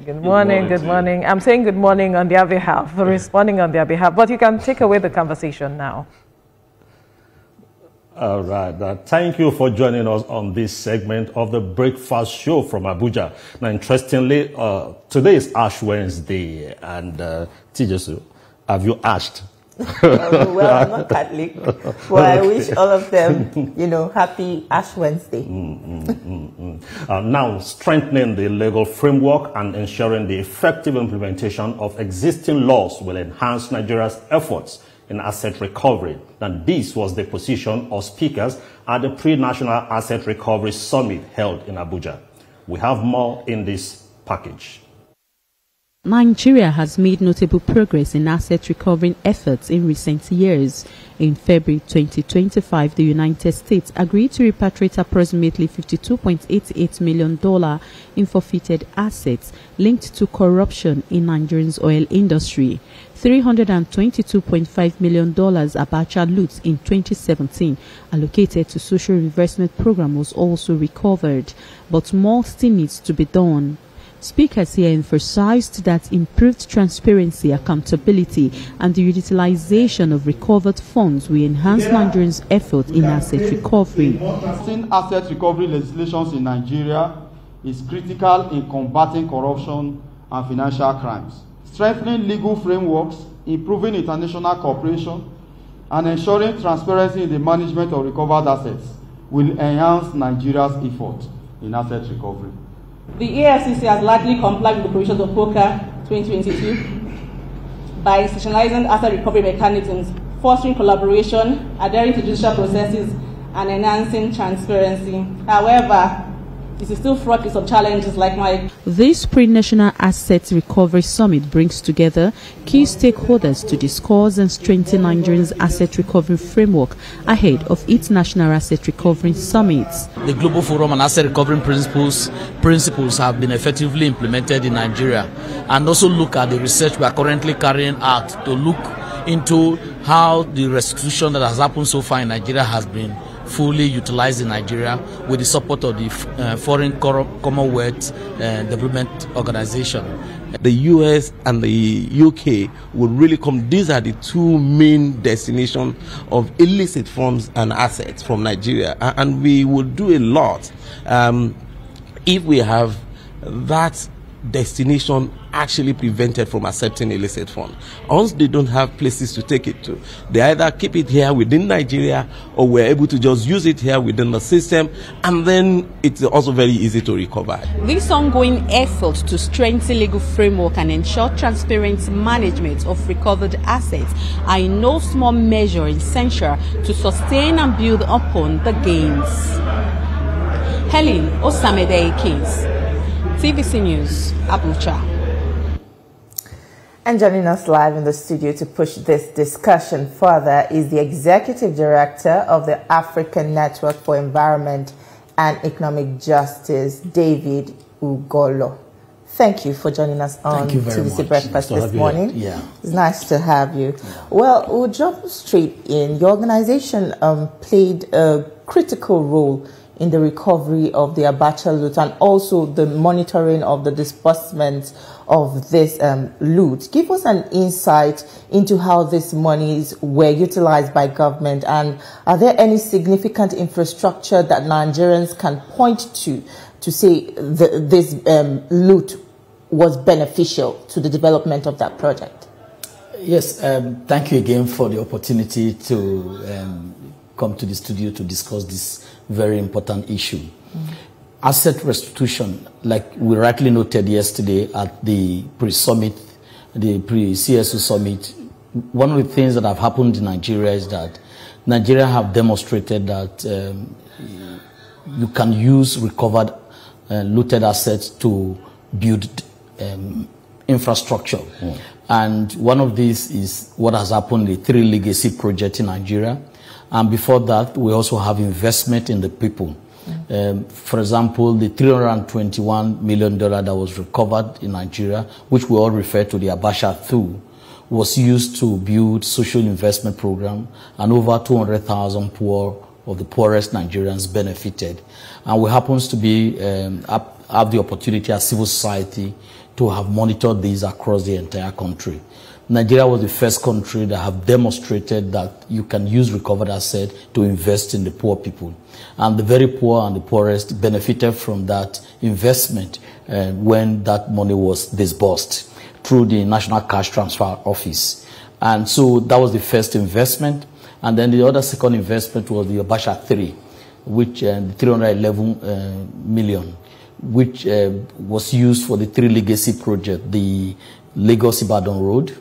Good morning, good morning. I'm saying good morning on their behalf, responding on their behalf, but you can take away the conversation now. All right. Thank you for joining us on this segment of the Breakfast Show from Abuja. Now, interestingly, today is Ash Wednesday, and Tijesu, have you ashed? Well, I'm not Catholic, but okay. I wish all of them, happy Ash Wednesday. Now, strengthening the legal framework and ensuring the effective implementation of existing laws will enhance Nigeria's efforts in asset recovery. And this was the position of speakers at the Pre-National Asset Recovery Summit held in Abuja. We have more in this package. Nigeria has made notable progress in asset recovery efforts in recent years. In February 2025, the United States agreed to repatriate approximately $52.88 million in forfeited assets linked to corruption in Nigeria's oil industry. $322.5 million Abacha loot in 2017 allocated to social reversement program was also recovered, but more still needs to be done. Speakers here emphasized that improved transparency, accountability, and the utilization of recovered funds will enhance Nigerians' effort in asset recovery. Asset recovery legislation in Nigeria is critical in combating corruption and financial crimes. Strengthening legal frameworks, improving international cooperation, and ensuring transparency in the management of recovered assets will enhance Nigeria's effort in asset recovery. The EFCC has largely complied with the provisions of POCA 2022 by institutionalizing asset recovery mechanisms, fostering collaboration, adhering to judicial processes, and enhancing transparency. However, this is still fraught with some challenges like my... This Pre-National Asset Recovery Summit brings together key stakeholders to discuss and strengthen Nigeria's asset recovery framework ahead of its National Asset Recovery Summit. The Global Forum on Asset Recovery principles have been effectively implemented in Nigeria, and also look at the research we are currently carrying out to look into how the restitution that has happened so far in Nigeria has been fully utilized in Nigeria with the support of the Foreign Commonwealth Development Organization. The US and the UK would really come. These are the two main destinations of illicit funds and assets from Nigeria, and we would do a lot if we have that destination actually prevented from accepting illicit funds. Once they don't have places to take it to, they either keep it here within Nigeria, or we're able to just use it here within the system, and then it's also very easy to recover. This ongoing effort to strengthen legal framework and ensure transparent management of recovered assets are in no small measure essential to sustain and build upon the gains. Helen Osamede Kings, TVC News, Abuja. And joining us live in the studio to push this discussion further is the Executive Director of the African Network for Environment and Economic Justice, David Ugolor. Thank you for joining us on TVC Breakfast this morning. Yeah. It's nice to have you. Well, we'll jump straight in. Your organization played a critical role in the recovery of the Abacha loot and also the monitoring of the disbursement of this loot. Give us an insight into how these monies were utilized by government, and are there any significant infrastructure that Nigerians can point to say this loot was beneficial to the development of that project? Yes, thank you again for the opportunity to come to the studio to discuss this very important issue. Asset restitution, like we rightly noted yesterday at the pre-summit, the pre-CSO summit, one of the things that have happened in Nigeria is that Nigeria have demonstrated that you can use recovered looted assets to build infrastructure. And one of these is what has happened, the 3 legacy project in Nigeria. And before that, we also have investment in the people. For example, the $321 million that was recovered in Nigeria, which we all refer to the Abacha through, was used to build social investment program, and over 200,000 of the poorest Nigerians benefited. And we happens to be have the opportunity as civil society to have monitored these across the entire country. Nigeria was the first country that have demonstrated that you can use recovered assets to invest in the poor people. And the very poor and the poorest benefited from that investment when that money was disbursed through the National Cash Transfer Office. And so that was the first investment. And then the other second investment was the Abacha 3, which 311 million, which was used for the 3 legacy projects, the Lagos-Ibadan Road,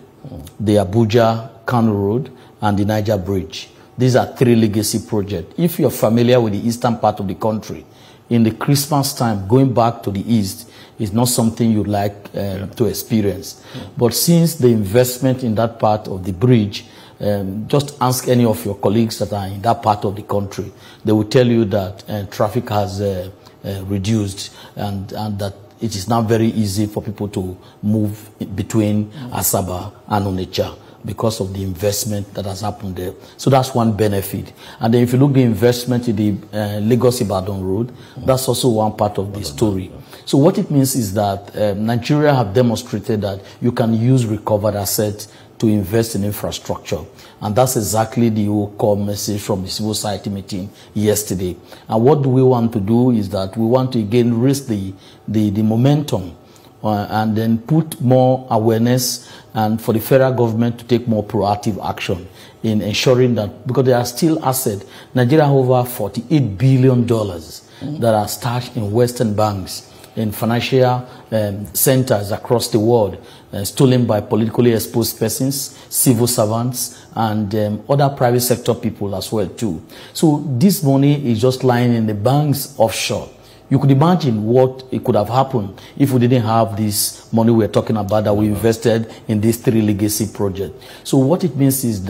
the Abuja-Kano Road, and the Niger Bridge. These are 3 legacy projects. If you're familiar with the eastern part of the country, in the Christmas time, going back to the east is not something you'd like to experience. But since the investment in that part of the bridge, just ask any of your colleagues that are in that part of the country. They will tell you that traffic has reduced and that it is now very easy for people to move between Asaba and Onitsha because of the investment that has happened there. So that's one benefit. And then if you look at the investment in the Lagos-Ibadan Road, that's also one part of the story. So what it means is that Nigeria have demonstrated that you can use recovered assets to invest in infrastructure. And that's exactly the whole core message from the civil society meeting yesterday. And what do we want to do is that we want to again raise the momentum and then put more awareness and for the federal government to take more proactive action in ensuring that, because there are still assets. Nigeria has over $48 billion that are stashed in Western banks, in financial centers across the world, stolen by politically exposed persons, civil servants, and other private sector people as well too. So this money is just lying in the banks offshore. You could imagine what it could have happened if we didn't have this money we're talking about that we invested in these 3 legacy projects. So what it means is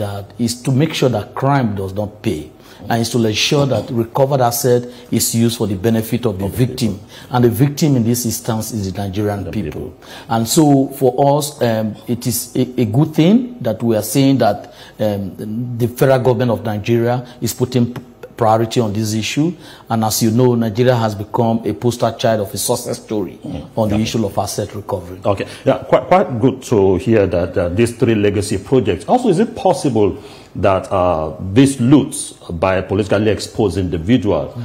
to make sure that crime does not pay. And is to ensure that recovered asset is used for the benefit of the victim. And the victim in this instance is the Nigerian people. And so for us, it is a good thing that we are saying that the federal government of Nigeria is putting priority on this issue. And as you know, Nigeria has become a poster child of a success story on the issue of asset recovery. Okay, yeah, quite good to hear that these 3 legacy projects. Also, is it possible that these loots by politically exposed individuals,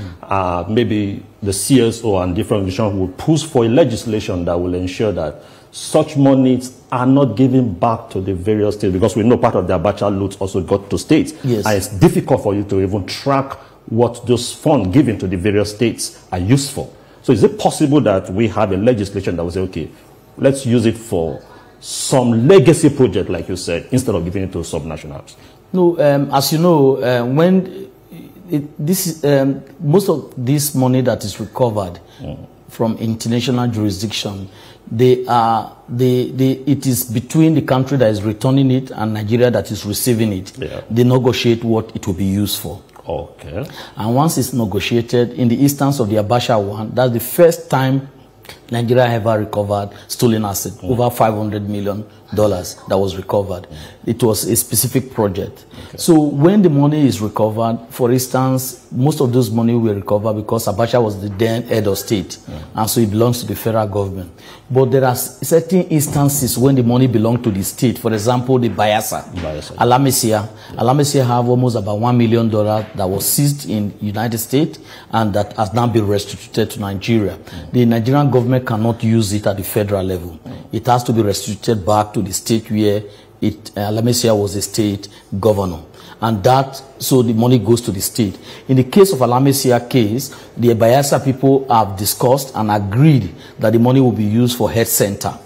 maybe the CSO and different organizations will push for a legislation that will ensure that such monies are not given back to the various states, because we know part of the Abacha loot also got to states. Yes. And it's difficult for you to even track what those funds given to the various states are used for. So is it possible that we have a legislation that will say, okay, let's use it for some legacy project, like you said, instead of giving it to subnationals? No, as you know, when most of this money that is recovered from international jurisdiction, it is between the country that is returning it and Nigeria that is receiving it. Yeah. They negotiate what it will be used for. Okay. And once it's negotiated, in the instance of the Abacha one, that's the first time Nigeria ever recovered stolen assets, over $500 million that was recovered. It was a specific project. Okay. So when the money is recovered, for instance, most of those money were recovered because Abacha was the then head of state, and so it belongs to the federal government. But there are certain instances when the money belongs to the state. For example, the Bayelsa. Alamesia have almost about $1 million that was seized in the United States and that has now been restituted to Nigeria. The Nigerian government cannot use it at the federal level. It has to be restituted back to the state where Alamesia was a state governor. And so the money goes to the state. In the case of Alamesia case, the Bayelsa people have discussed and agreed that the money will be used for health center.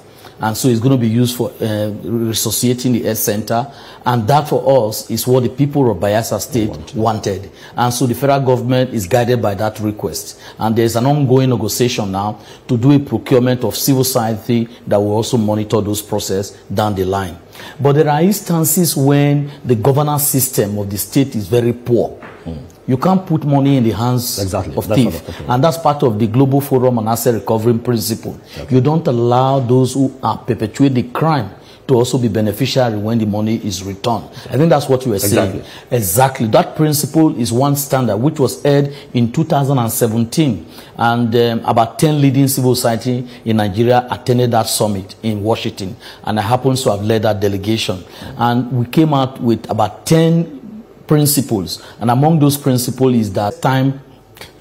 And so it's going to be used for resuscitating the health center. And that for us is what the people of Bayelsa State wanted. And so the federal government is guided by that request. And there's an ongoing negotiation now to do a procurement of civil society that will also monitor those processes down the line. But there are instances when the governance system of the state is very poor. You can't put money in the hands of thieves. And that's part of the Global Forum on Asset Recovery Principle. You don't allow those who are perpetuating the crime to also be beneficiary when the money is returned. I think that's what you were saying. Exactly. That principle is one standard which was aired in 2017, and about 10 leading civil society in Nigeria attended that summit in Washington, and I happen to have led that delegation. And we came out with about 10 principles, and among those principles is that time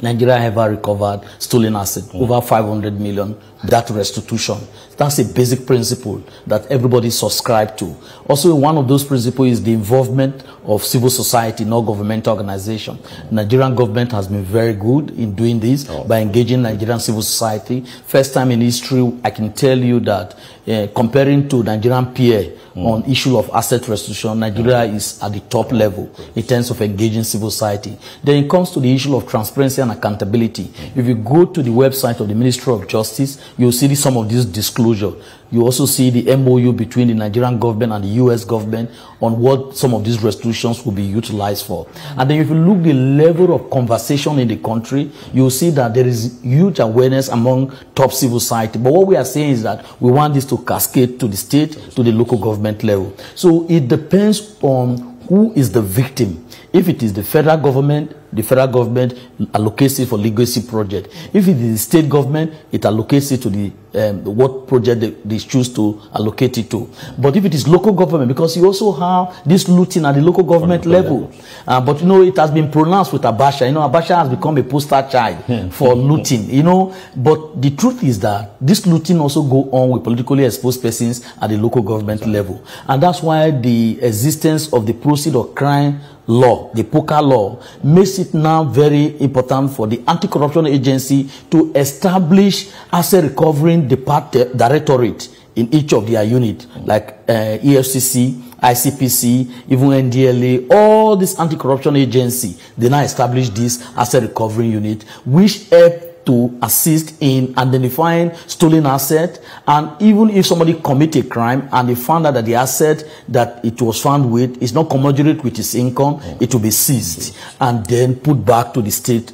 Nigeria ever recovered stolen assets, over 500 million, that restitution. That's a basic principle that everybody subscribed to. Also, one of those principles is the involvement of civil society, not governmental organization. Nigerian government has been very good in doing this by engaging Nigerian civil society. First time in history, I can tell you that comparing to Nigerian peer on issue of asset restitution, Nigeria is at the top level in terms of engaging civil society. Then it comes to the issue of transparency and accountability. If you go to the website of the Ministry of Justice, you'll see some of this disclosure. You also see the MOU between the Nigerian government and the US government on what some of these restitutions will be utilized for. And then if you look the level of conversation in the country, you'll see that there is huge awareness among top civil society. But what we are saying is that we want this to cascade to the state, to the local government level. So it depends on who is the victim. If it is the federal government allocates it for legacy project. If it is the state government, it allocates it to the what project they choose to allocate it to. But if it is local government, because you also have this looting at the local government level. But you know, it has been pronounced with Abacha. You know, Abacha has become a poster child for looting. You know, but the truth is that this looting also go on with politically exposed persons at the local government level, and that's why the existence of the proceeds of crime law, the POCA law, makes it now very important for the anti-corruption agency to establish asset recovering directorate in each of their units, like EFCC, ICPC, even NDLA, all these anti-corruption agency, they now establish this asset recovery unit, which help to assist in identifying stolen asset, and even if somebody commit a crime and they found out that the asset that it was found with is not commensurate with his income, it will be seized and then put back to the state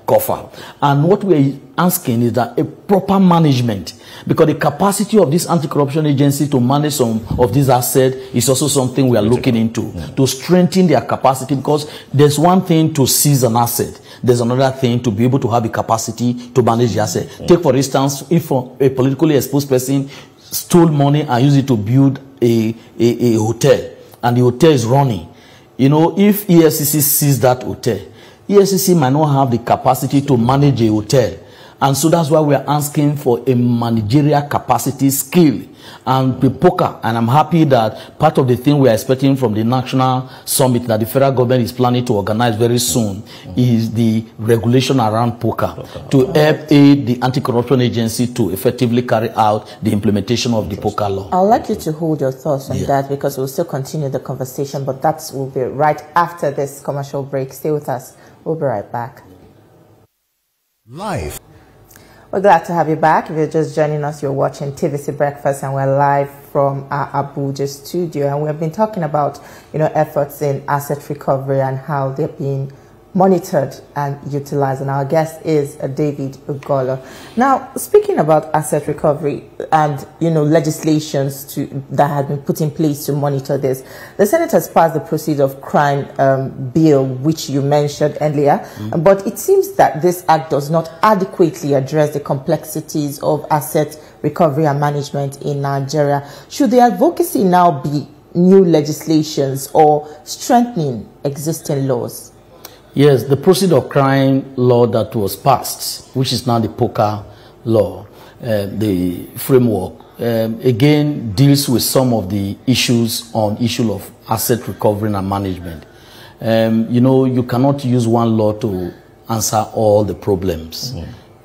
coffer. And what we're asking is that a proper management, because the capacity of this anti-corruption agency to manage some of these assets is also something we are looking into, to strengthen their capacity, because there's one thing to seize an asset, there's another thing to be able to have the capacity to manage the asset. Take for instance, if a politically exposed person stole money and used it to build a hotel, and the hotel is running, you know, if EFCC sees that hotel, EFCC might not have the capacity to manage a hotel. And so that's why we are asking for a managerial capacity skill and the POCA. And I'm happy that part of the thing we are expecting from the national summit that the federal government is planning to organize very soon is the regulation around POCA to help aid the anti-corruption agency to effectively carry out the implementation of the POCA law. I'd like you to hold your thoughts on that, because we'll still continue the conversation, but that will be right after this commercial break. Stay with us. We'll be right back. Live. We're glad to have you back. If you're just joining us, you're watching TVC Breakfast, and we're live from our Abuja studio. And we've been talking about, you know, efforts in asset recovery and how they're being monitored and utilized. And our guest is David Ugolor. Now, speaking about asset recovery and, you know, legislations that have been put in place to monitor this, the Senate has passed the Proceeds of Crime bill, which you mentioned earlier. But it seems that this act does not adequately address the complexities of asset recovery and management in Nigeria. Should the advocacy now be new legislations or strengthening existing laws? Yes, the Proceeds of Crime law that was passed, which is now the POCA law, the framework, again deals with some of the issues on issue of asset recovery and management. You know, you cannot use one law to answer all the problems.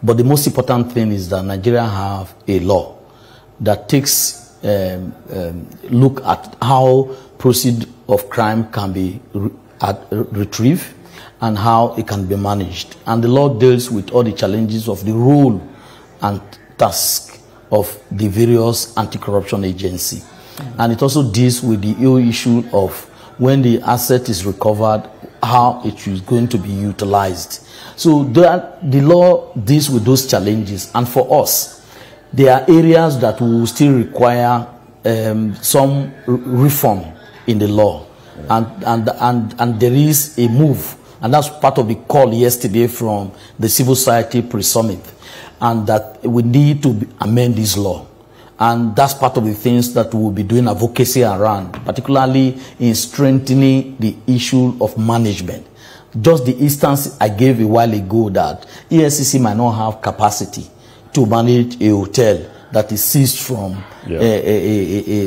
But the most important thing is that Nigeria have a law that takes look at how proceeds of crime can be retrieved and how it can be managed. And the law deals with all the challenges of the role and task of the various anti-corruption agencies. And it also deals with the issue of when the asset is recovered, how it is going to be utilized. So the law deals with those challenges. And for us, there are areas that will still require some reform in the law, and there is a move, and that's part of the call yesterday from the civil society pre-summit, and that we need to amend this law. And that's part of the things that we'll be doing advocacy around, particularly in strengthening the issue of management. Just the instance I gave a while ago that EFCC might not have capacity to manage a hotel that is seized from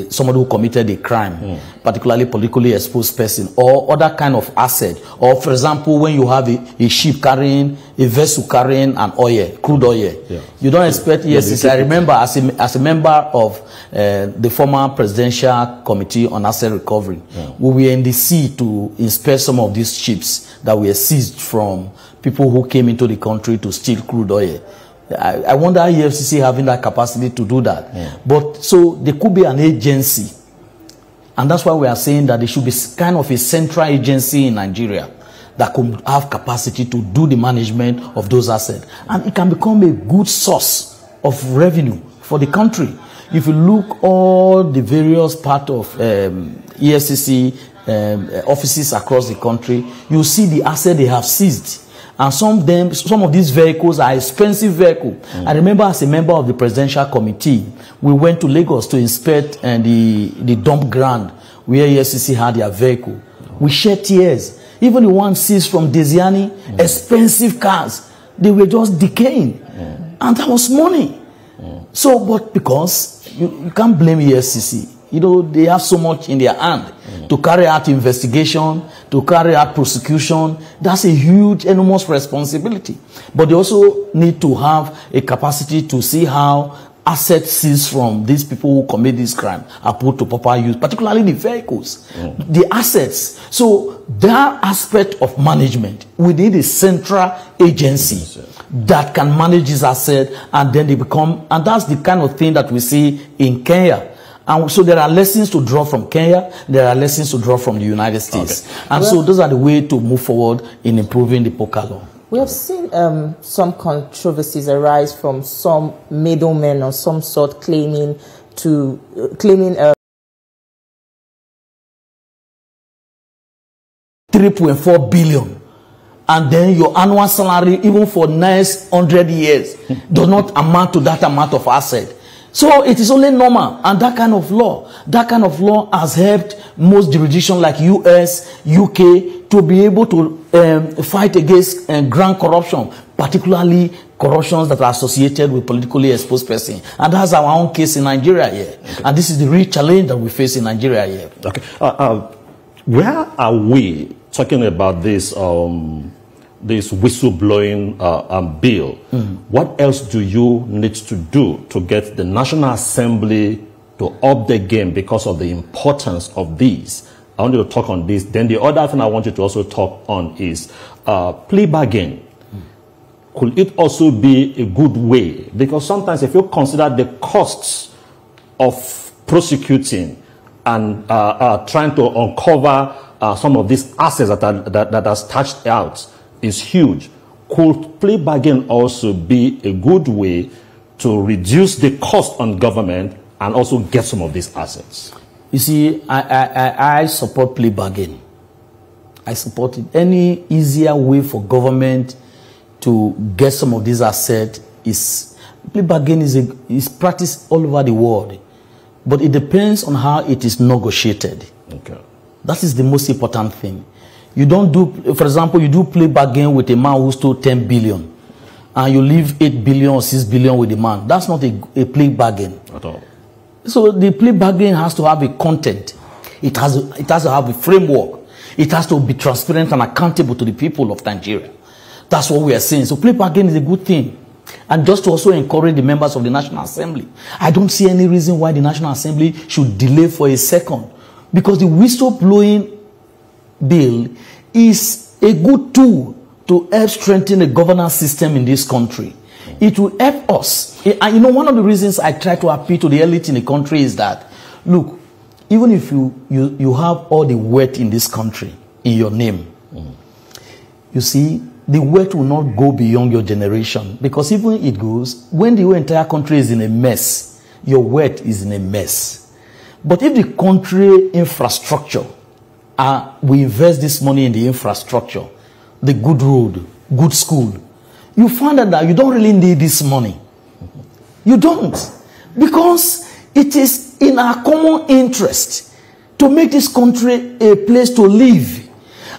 somebody who committed a crime, particularly politically exposed person, or other kind of asset. Or, for example, when you have a ship carrying, a vessel carrying an oil, crude oil, you don't expect EFCC. I remember as a member of the former Presidential Committee on Asset Recovery, we were in the sea to inspect some of these ships that were seized from people who came into the country to steal crude oil. I wonder EFCC having that capacity to do that. But so there could be an agency, and that's why we are saying that there should be kind of a central agency in Nigeria that could have capacity to do the management of those assets, and it can become a good source of revenue for the country. If you look all the various part of EFCC offices across the country, you see the asset they have seized. And some of these vehicles are expensive vehicles. I remember as a member of the Presidential Committee, we went to Lagos to inspect the dump ground where EFCC had their vehicle. We shed tears. Even the ones seized from Desiani, expensive cars, they were just decaying. And that was money. So, but because you can't blame EFCC. You know, they have so much in their hand to carry out investigation, to carry out prosecution. That's a huge, enormous responsibility. But they also need to have a capacity to see how assets seized from these people who commit this crime are put to proper use, particularly the vehicles, the assets. So that aspect of management, we need a central agency that can manage this asset, and then they become, and that's the kind of thing that we see in Kenya. And so there are lessons to draw from Kenya, there are lessons to draw from the United States. And so those are the way to move forward in improving the poker law. We have seen some controversies arise from some middlemen of some sort claiming 3.4 billion. And then your annual salary, even for next 100 years, does not amount to that amount of asset. So it is only normal, and that kind of law has helped most jurisdictions like US, UK to be able to fight against grand corruption, particularly corruptions that are associated with politically exposed persons. And that's our own case in Nigeria here. And this is the real challenge that we face in Nigeria here. Okay. Where are we talking about this this whistleblowing bill? What else do you need to do to get the National Assembly to up the game because of the importance of these? I want you to talk on this. Then the other thing I want you to also talk on is plea bargain. Could it also be a good way? Because sometimes if you consider the costs of prosecuting and trying to uncover some of these assets that are stashed out is huge. Could plea bargain also be a good way to reduce the cost on government and also get some of these assets? You see, I support plea bargain. I support it. Any easier way for government to get some of these assets is plea bargain is practiced all over the world, but it depends on how it is negotiated. Okay, that is the most important thing. You don't do, for example, you do plea bargain with a man who stole 10 billion and you leave 8 billion or 6 billion with the man. That's not a plea bargain at all. So the plea bargain has to have a content. It has to have a framework. It has to be transparent and accountable to the people of Nigeria. That's what we are saying. So plea bargain is a good thing. And just to also encourage the members of the National Assembly, I don't see any reason why the National Assembly should delay for a second. Because the whistleblowing bill is a good tool to help strengthen the governance system in this country. It will help us. And you know, one of the reasons I try to appeal to the elite in the country is that, look, even if you have all the wealth in this country in your name, you see, the wealth will not go beyond your generation. Because even it goes, when the whole entire country is in a mess, your wealth is in a mess. But if the country infrastructure, we invest this money in the infrastructure, the good road, good school, you find out that you don't really need this money. You don't. Because it is in our common interest to make this country a place to live.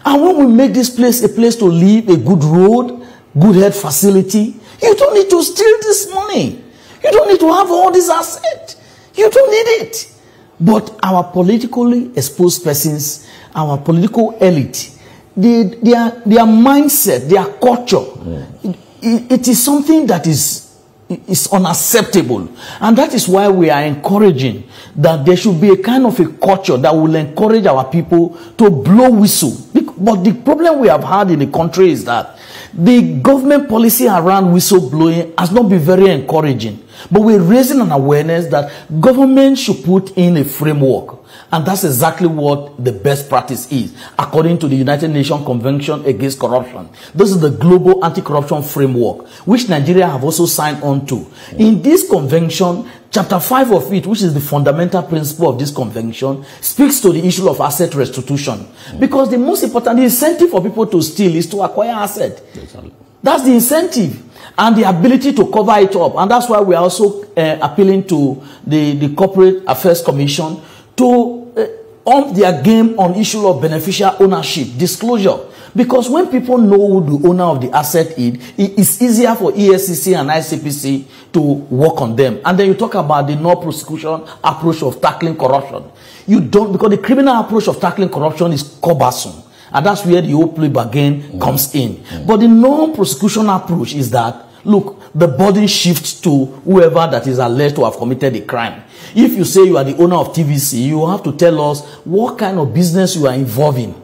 And when we make this place a place to live, a good road, good health facility, you don't need to steal this money. You don't need to have all these assets. You don't need it. But our politically exposed persons, our political elite, their mindset, their culture, it is something that is unacceptable. And that is why we are encouraging that there should be a kind of a culture that will encourage our people to blow whistle. But the problem we have had in the country is that the government policy around whistle blowing has not been very encouraging. But we're raising an awareness that government should put in a framework. And that's exactly what the best practice is, according to the United Nations Convention Against Corruption. This is the Global Anti-Corruption Framework, which Nigeria have also signed on to. In this convention, Chapter 5 of it, which is the fundamental principle of this convention, speaks to the issue of asset restitution. Because the most important, the incentive for people to steal is to acquire asset. That's the incentive. And the ability to cover it up. And that's why we are also appealing to the Corporate Affairs Commission to up their game on issue of beneficial ownership, disclosure. Because when people know who the owner of the asset is, it's easier for EFCC and ICPC to work on them. And then you talk about the non-prosecution approach of tackling corruption. You don't, because the criminal approach of tackling corruption is cumbersome. And that's where the whole plea bargain comes in. But the non-prosecution approach is that, look, the burden shifts to whoever that is alleged to have committed a crime. If you say you are the owner of TVC, you have to tell us what kind of business you are involved in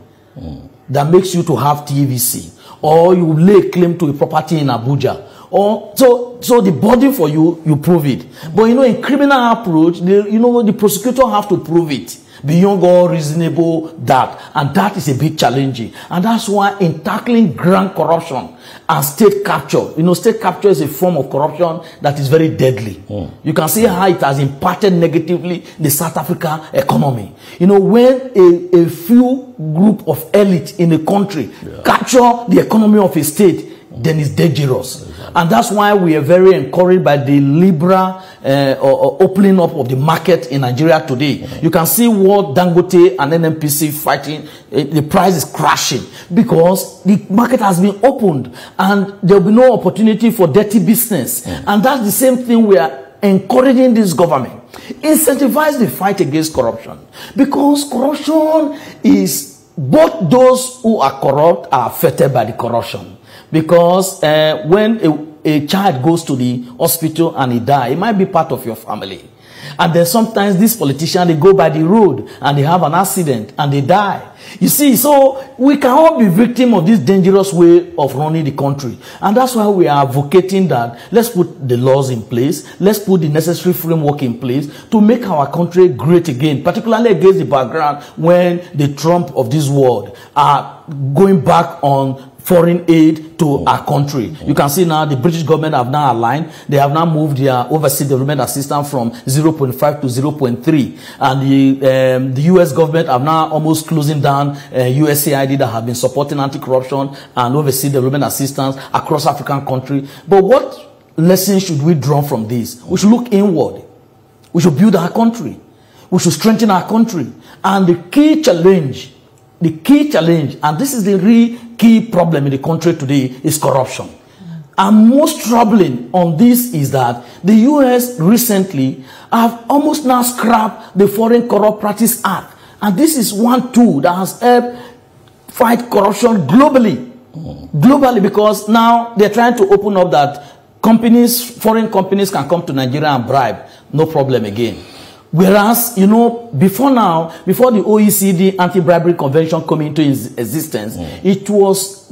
that makes you to have TVC. Or you lay claim to a property in Abuja. Or so the burden for you, you prove it. But you know, in criminal approach, the prosecutor have to prove it beyond all reasonable doubt, and that is a bit challenging. And that's why in tackling grand corruption and state capture, state capture is a form of corruption that is very deadly. You can see how it has impacted negatively the South Africa economy. When a few group of elite in a country capture the economy of a state, then it's dangerous. And that's why we are very encouraged by the liberal opening up of the market in Nigeria today. You can see what Dangote and NNPC fighting, the price is crashing because the market has been opened and there will be no opportunity for dirty business. And that's the same thing we are encouraging this government. Incentivize the fight against corruption, because corruption is both those who are corrupt are affected by the corruption. Because when a child goes to the hospital and he dies, it might be part of your family. And then sometimes these politicians, they go by the road and they have an accident and they die. You see, so we can all be victim of this dangerous way of running the country. And that's why we are advocating that let's put the laws in place, let's put the necessary framework in place to make our country great again, particularly against the background when the Trump of this world are going back on foreign aid to our country. You can see now the British government have now aligned. They have now moved their overseas development assistance from 0.5 to 0.3. And the US government have now almost closing down USAID that have been supporting anti-corruption and overseas development assistance across African countries. But what lessons should we draw from this? We should look inward. We should build our country. We should strengthen our country. And the key challenge, and this is the real key problem in the country today, is corruption. And most troubling on this is that the US recently have almost now scrapped the Foreign Corrupt Practice Act. And this is one tool that has helped fight corruption globally. Globally, because now they're trying to open up that foreign companies can come to Nigeria and bribe. No problem again. Whereas, before the OECD Anti-Bribery Convention came into existence, it was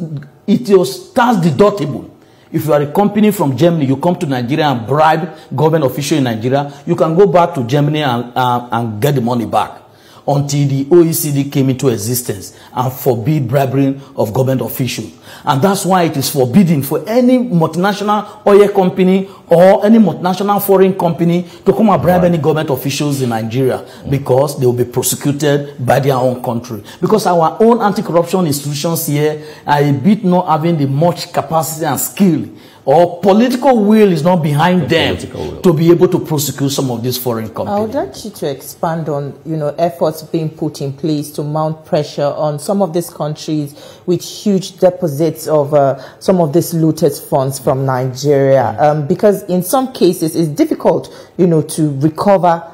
tax deductible. If you are a company from Germany, you come to Nigeria and bribe government official in Nigeria, you can go back to Germany and get the money back. until the OECD came into existence and forbid bribery of government officials. And that's why it is forbidden for any multinational oil company or any multinational foreign company to come and bribe any government officials in Nigeria, because they will be prosecuted by their own country. Because our own anti-corruption institutions here are a bit not having the much capacity and skill, or political will is not behind them to be able to prosecute some of these foreign companies. I would like you to expand on, efforts being put in place to mount pressure on some of these countries with huge deposits of some of these looted funds from Nigeria, because in some cases it's difficult, to recover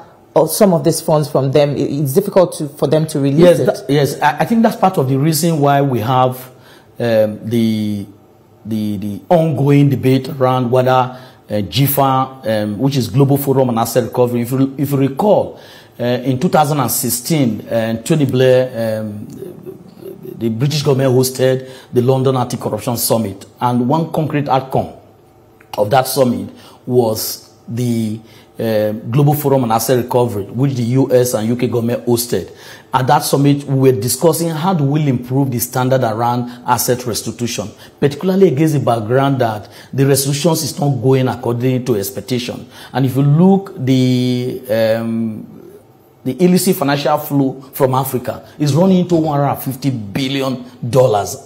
some of these funds from them. It's difficult for them to release it. Yes, I think that's part of the reason why we have the ongoing debate around whether GFA, which is Global Forum on Asset Recovery, if you recall, in 2016, Tony Blair, the British government hosted the London Anti-Corruption Summit, and one concrete outcome of that summit was the Global Forum on Asset Recovery, which the US and UK government hosted. At that summit, we were discussing how do we improve the standard around asset restitution, particularly against the background that the restitutions is not going according to expectation. And if you look, the illicit financial flow from Africa is running into $150 billion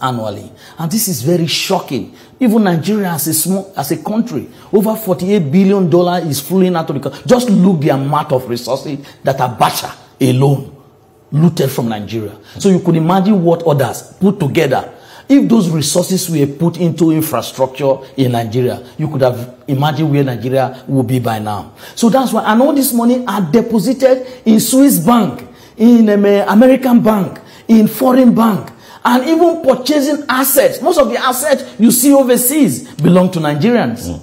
annually. And this is very shocking. Even Nigeria as a country, over $48 billion is flowing out of the country. Just look the amount of resources that Abacha alone looted from Nigeria. So you could imagine what others put together. If those resources were put into infrastructure in Nigeria, you could have imagined where Nigeria would be by now. So that's why, and all this money are deposited in Swiss bank, in American bank, in foreign bank, and even purchasing assets. Most of the assets you see overseas belong to Nigerians.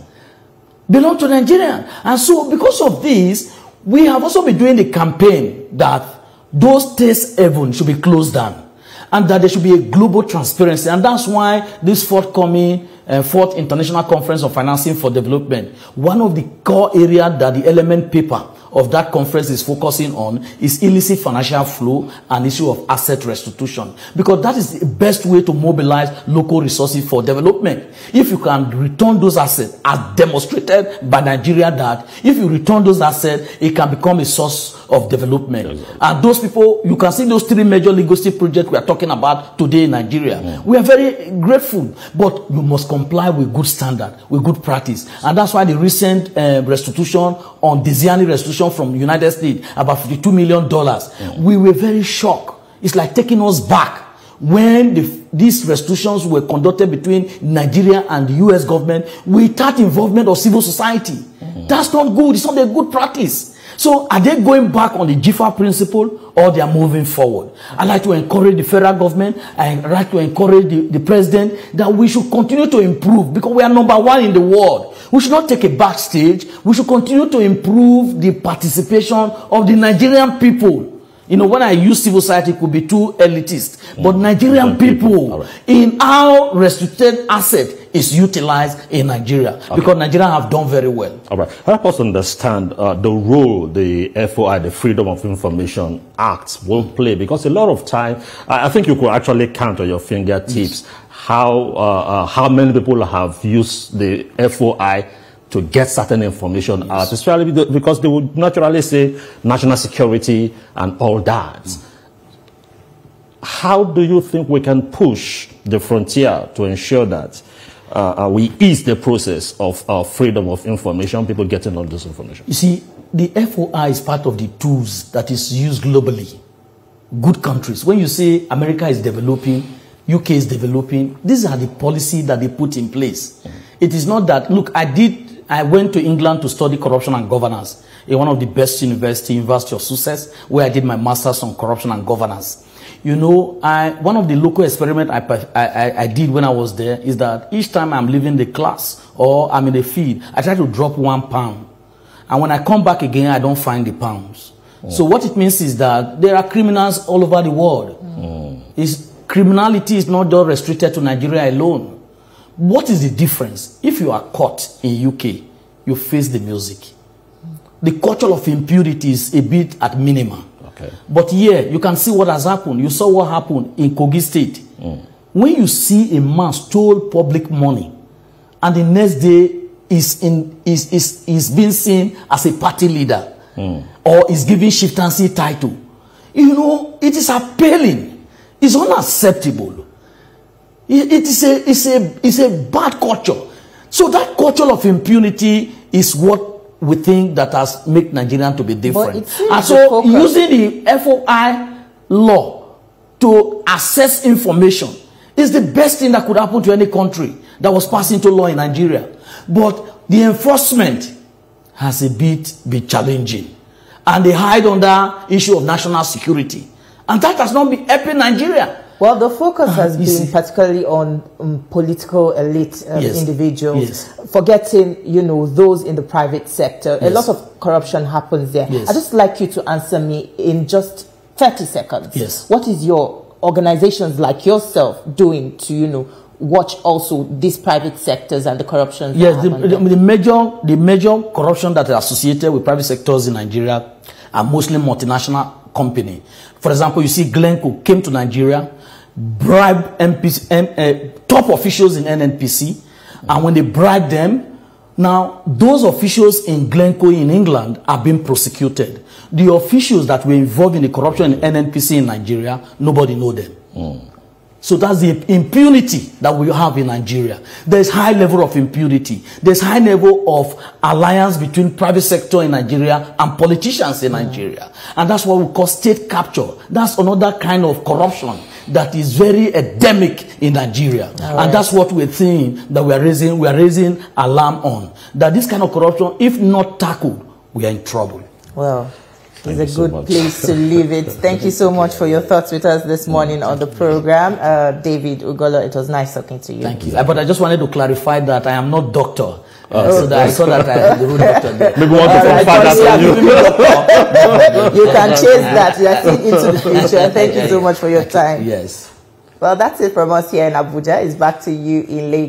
Belong to Nigerians. And so because of this, we have also been doing the campaign that those taste heaven should be closed down, and that there should be a global transparency. And that's why this forthcoming fourth International Conference on Financing for Development, one of the core areas that the element paper of that conference is focusing on is illicit financial flow and issue of asset restitution, because that is the best way to mobilize local resources for development. If you can return those assets, as demonstrated by Nigeria, that if you return those assets, it can become a source of development. And those people, you can see those three major legacy projects we are talking about today in Nigeria. We are very grateful, but you must comply with good standard, with good practice. And that's why the recent restitution on Desiani restitution from the United States, about $52 million, we were very shocked. It's like taking us back when these restitutions were conducted between Nigeria and the US government without involvement of civil society. That's not good. It's not a good practice. So are they going back on the GFA principle, or they are moving forward? I like to encourage the federal government, I like to encourage the president, that we should continue to improve, because we are #1 in the world. We should not take a backstage. We should continue to improve the participation of the Nigerian people. When I use civil society, it could be too elitist, but Nigerian people in how restricted asset is utilized in Nigeria, because Nigeria have done very well. All right. Help us understand the role the FOI, the Freedom of Information Act, will play, because a lot of time, I think you could actually count on your fingertips how many people have used the FOI to get certain information out, especially because they would naturally say national security and all that. How do you think we can push the frontier to ensure that we ease the process of freedom of information, people getting all this information? You see, the FOI is part of the tools that is used globally. Good countries. When you say America is developing, UK is developing, these are the policies that they put in place. It is not that, look, I went to England to study corruption and governance in one of the best universities, University of Sussex, where I did my master's on corruption and governance. One of the local experiments I did when I was there is that each time I'm leaving the class or I'm in the field, I try to drop £1. And when I come back again, I don't find the pounds. So what it means is that there are criminals all over the world. Criminality is not just restricted to Nigeria alone. What is the difference? If you are caught in UK, you face the music. The culture of impurity is a bit at minimum. Okay. But here, you can see what has happened. You saw what happened in Kogi State. When you see a man stole public money, and the next day is being seen as a party leader, or is giving chieftaincy title, you know, it is appalling. It's unacceptable. It's a bad culture. So that culture of impunity is what we think that has made Nigerian to be different. And so using the FOI law to access information is the best thing that could happen to any country that was passed into law in Nigeria. But the enforcement has a bit challenging. And they hide under issue of national security. And that has not been helping Nigeria. Well, the focus has been particularly on political elite individuals, forgetting, you know, those in the private sector. A lot of corruption happens there. I'd just like you to answer me in just 30 seconds. What is your organizations like yourself doing to, you know, watch also these private sectors and the corruption? Yes, the major corruption that is associated with private sectors in Nigeria are mostly multinational company. For example, you see Glencoe came to Nigeria, bribed top officials in NNPC, and when they bribed them, now those officials in Glencoe in England are being prosecuted. The officials that were involved in the corruption in NNPC in Nigeria, nobody knows them. So that's the impunity that we have in Nigeria. There's high level of impunity. There's high level of alliance between private sector in Nigeria and politicians in Nigeria. And that's what we call state capture. That's another kind of corruption that is very endemic in Nigeria. And that's what we're seeing, that we're raising alarm on. That this kind of corruption, if not tackled, we are in trouble. Well, it's a good place to leave it. Thank you so much for your thoughts with us this morning on the program. David Ugolor, it was nice talking to you. Thank you. But I just wanted to clarify that I am not doctor. So that I saw that I am the root doctor there. Maybe want to confirm that you can chase that. You are seeing into the future. Thank you so much for your time. Yes. Well, that's it from us here in Abuja. It's back to you in Lagos.